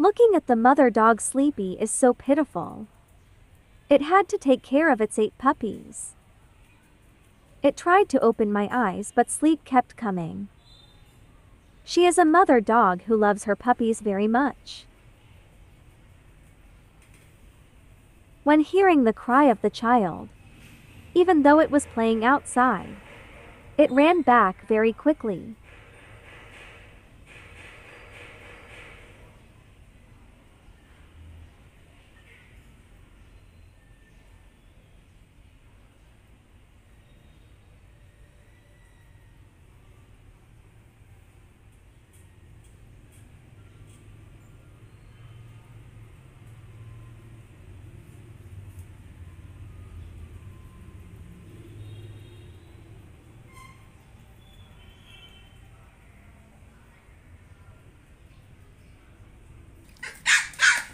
Looking at the mother dog Sleepy is so pitiful. It had to take care of its 8 puppies. It tried to open my eyes, but sleep kept coming. She is a mother dog who loves her puppies very much. When hearing the cry of the child, even though it was playing outside, it ran back very quickly.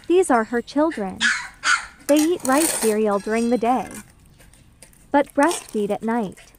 These are her children. They eat rice cereal during the day, but breastfeed at night.